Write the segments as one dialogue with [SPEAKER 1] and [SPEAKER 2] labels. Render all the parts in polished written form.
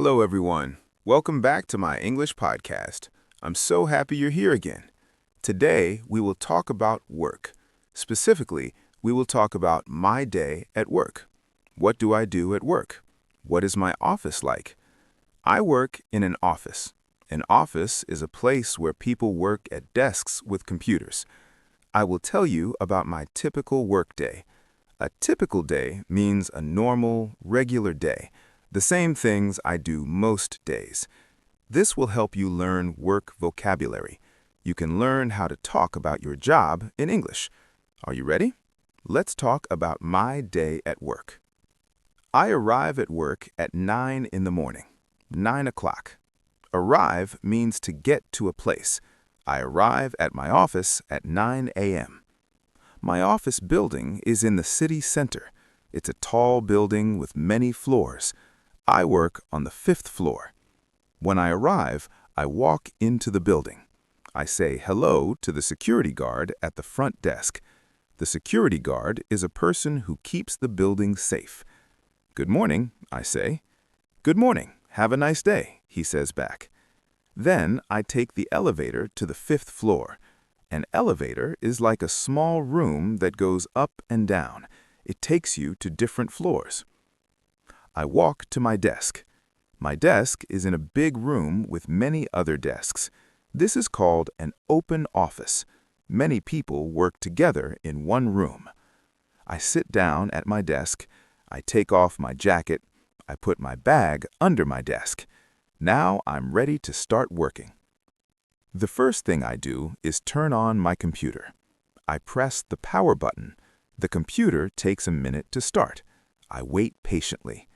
[SPEAKER 1] Hello, everyone. Welcome back to my English podcast. I'm so happy you're here again. Today, we will talk about work. Specifically, we will talk about my day at work. What do I do at work? What is my office like? I work in an office. An office is a place where people work at desks with computers. I will tell you about my typical work day. A typical day means a normal, regular day. The same things I do most days. This will help you learn work vocabulary. You can learn how to talk about your job in English. Are you ready? Let's talk about my day at work. I arrive at work at 9 in the morning. 9 o'clock. Arrive means to get to a place. I arrive at my office at 9 a.m. My office building is in the city center. It's a tall building with many floors. I work on the 5th floor. When I arrive, I walk into the building. I say hello to the security guard at the front desk. The security guard is a person who keeps the building safe. Good morning, I say. Good morning. Have a nice day, he says back. Then I take the elevator to the 5th floor. An elevator is like a small room that goes up and down. It takes you to different floors. I walk to my desk. My desk is in a big room with many other desks. This is called an open office. Many people work together in one room. I sit down at my desk. I take off my jacket. I put my bag under my desk. Now I'm ready to start working. The first thing I do is turn on my computer. I press the power button. The computer takes a minute to start. I wait patiently.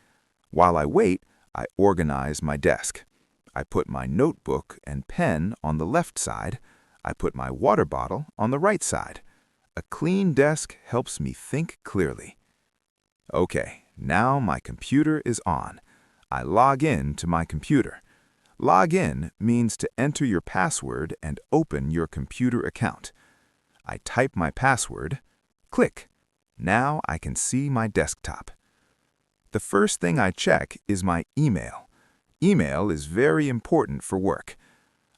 [SPEAKER 1] While I wait, I organize my desk. I put my notebook and pen on the left side. I put my water bottle on the right side. A clean desk helps me think clearly. Okay, now my computer is on. I log in to my computer. Log in means to enter your password and open your computer account. I type my password. Click. Now I can see my desktop. The first thing I check is my email. Email is very important for work.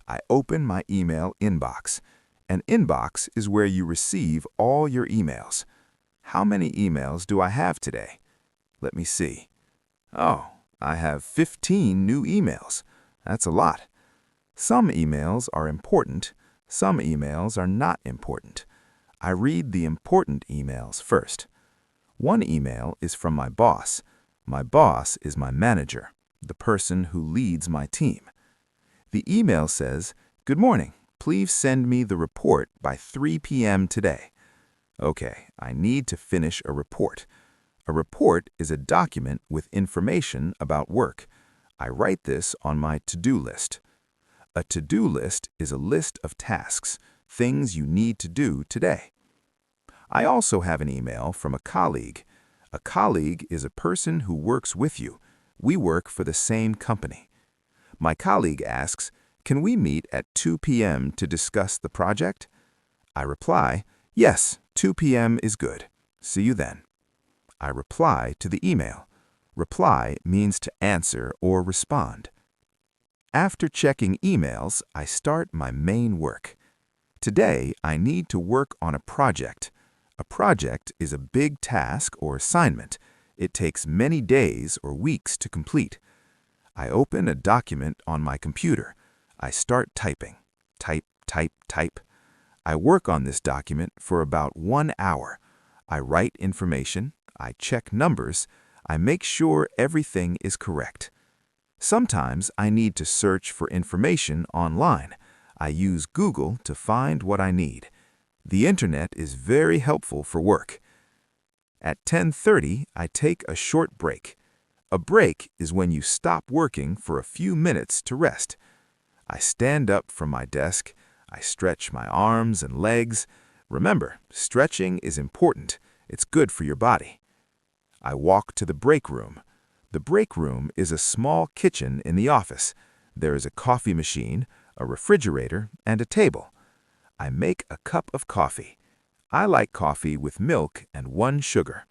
[SPEAKER 1] I open my email inbox. An inbox is where you receive all your emails. How many emails do I have today? Let me see. Oh, I have 15 new emails. That's a lot. Some emails are important. Some emails are not important. I read the important emails first. One email is from my boss. My boss is my manager, the person who leads my team. The email says, "Good morning. Please send me the report by 3 p.m. today." Okay, I need to finish a report. A report is a document with information about work. I write this on my to-do list. A to-do list is a list of tasks, things you need to do today. I also have an email from a colleague. A colleague is a person who works with you. We work for the same company. My colleague asks, "Can we meet at 2 p.m. to discuss the project?" I reply, "Yes, 2 p.m. is good. See you then." I reply to the email. Reply means to answer or respond. After checking emails, I start my main work. Today, I need to work on a project. A project is a big task or assignment. It takes many days or weeks to complete. I open a document on my computer. I start typing. Type, type, type. I work on this document for about 1 hour. I write information. I check numbers. I make sure everything is correct. Sometimes I need to search for information online. I use Google to find what I need. The internet is very helpful for work. At 10:30, I take a short break. A break is when you stop working for a few minutes to rest. I stand up from my desk. I stretch my arms and legs. Remember, stretching is important. It's good for your body. I walk to the break room. The break room is a small kitchen in the office. There is a coffee machine, a refrigerator, and a table. I make a cup of coffee. I like coffee with milk and 1 sugar.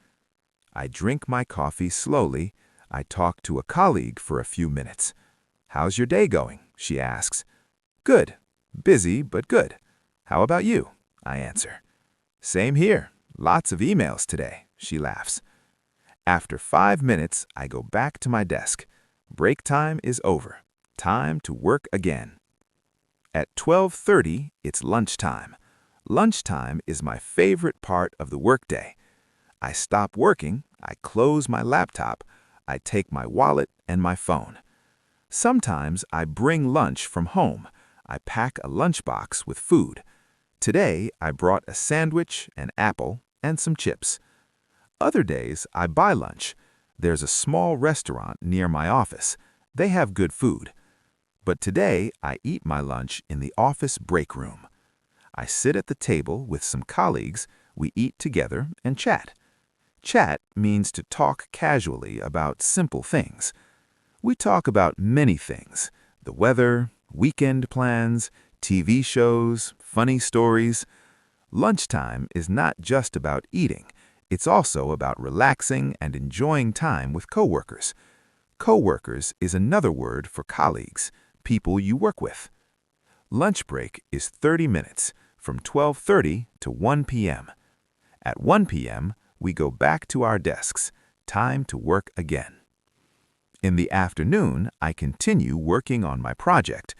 [SPEAKER 1] I drink my coffee slowly. I talk to a colleague for a few minutes. "How's your day going?" she asks. "Good. Busy, but good. How about you?" I answer. "Same here. Lots of emails today," she laughs. After 5 minutes, I go back to my desk. Break time is over. Time to work again. At 12:30, it's lunchtime. Lunchtime is my favorite part of the workday. I stop working, I close my laptop, I take my wallet and my phone. Sometimes I bring lunch from home. I pack a lunchbox with food. Today, I brought a sandwich, an apple, and some chips. Other days, I buy lunch. There's a small restaurant near my office. They have good food. But today, I eat my lunch in the office break room. I sit at the table with some colleagues, we eat together and chat. Chat means to talk casually about simple things. We talk about many things: the weather, weekend plans, TV shows, funny stories. Lunchtime is not just about eating. It's also about relaxing and enjoying time with coworkers. Coworkers is another word for colleagues, people you work with. Lunch break is 30 minutes, from 12:30 to 1 p.m. At 1 p.m., we go back to our desks. Time to work again. In the afternoon, I continue working on my project,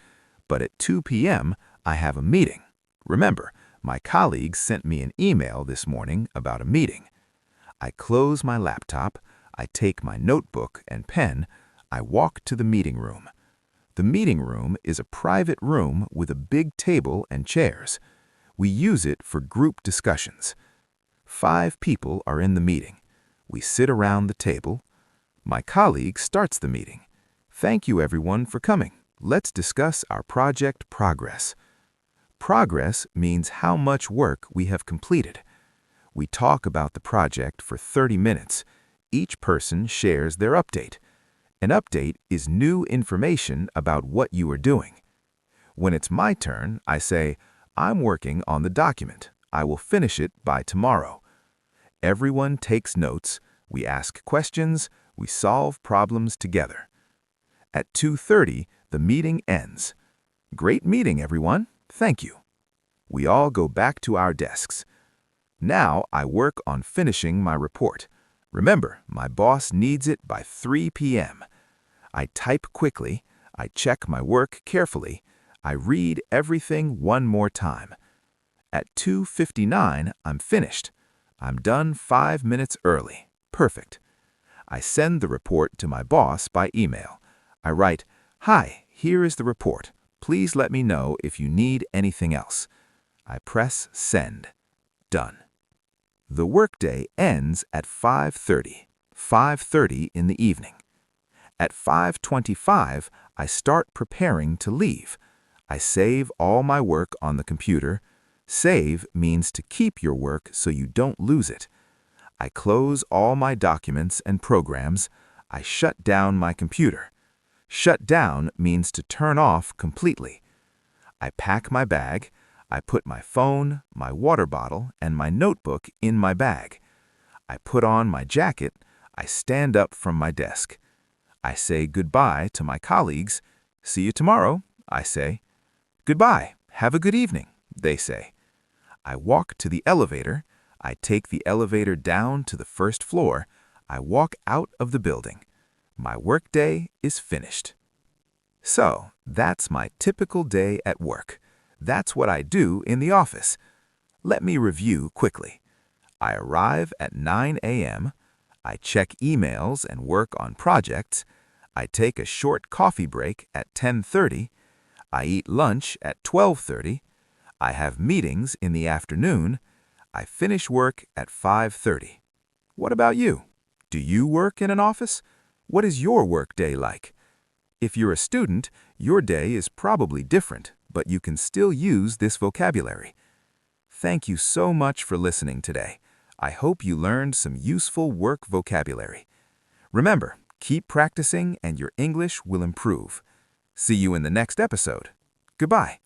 [SPEAKER 1] but at 2 p.m., I have a meeting. Remember, my colleague sent me an email this morning about a meeting. I close my laptop, I take my notebook and pen, I walk to the meeting room. The meeting room is a private room with a big table and chairs. We use it for group discussions. 5 people are in the meeting. We sit around the table. My colleague starts the meeting. "Thank you everyone for coming. Let's discuss our project progress." Progress means how much work we have completed. We talk about the project for 30 minutes. Each person shares their update. An update is new information about what you are doing. When it's my turn, I say, "I'm working on the document. I will finish it by tomorrow." Everyone takes notes, we ask questions, we solve problems together. At 2:30, the meeting ends. "Great meeting, everyone. Thank you." We all go back to our desks. Now I work on finishing my report. Remember, my boss needs it by 3 p.m. I type quickly, I check my work carefully, I read everything one more time. At 2:59, I'm finished. I'm done 5 minutes early. Perfect. I send the report to my boss by email. I write, "Hi, here is the report. Please let me know if you need anything else." I press send. Done. The workday ends at 5:30 in the evening. At 5:25, I start preparing to leave. I save all my work on the computer. Save means to keep your work so you don't lose it. I close all my documents and programs. I shut down my computer. Shut down means to turn off completely. I pack my bag. I put my phone, my water bottle, and my notebook in my bag. I put on my jacket. I stand up from my desk. I say goodbye to my colleagues. "See you tomorrow," I say. "Goodbye. Have a good evening," they say. I walk to the elevator. I take the elevator down to the first floor. I walk out of the building. My workday is finished. So, that's my typical day at work. That's what I do in the office. Let me review quickly. I arrive at 9 a.m. I check emails and work on projects. I take a short coffee break at 10:30. I eat lunch at 12:30. I have meetings in the afternoon. I finish work at 5:30. What about you? Do you work in an office? What is your work day like? If you're a student, your day is probably different, but you can still use this vocabulary. Thank you so much for listening today. I hope you learned some useful work vocabulary. Remember, keep practicing and your English will improve. See you in the next episode. Goodbye.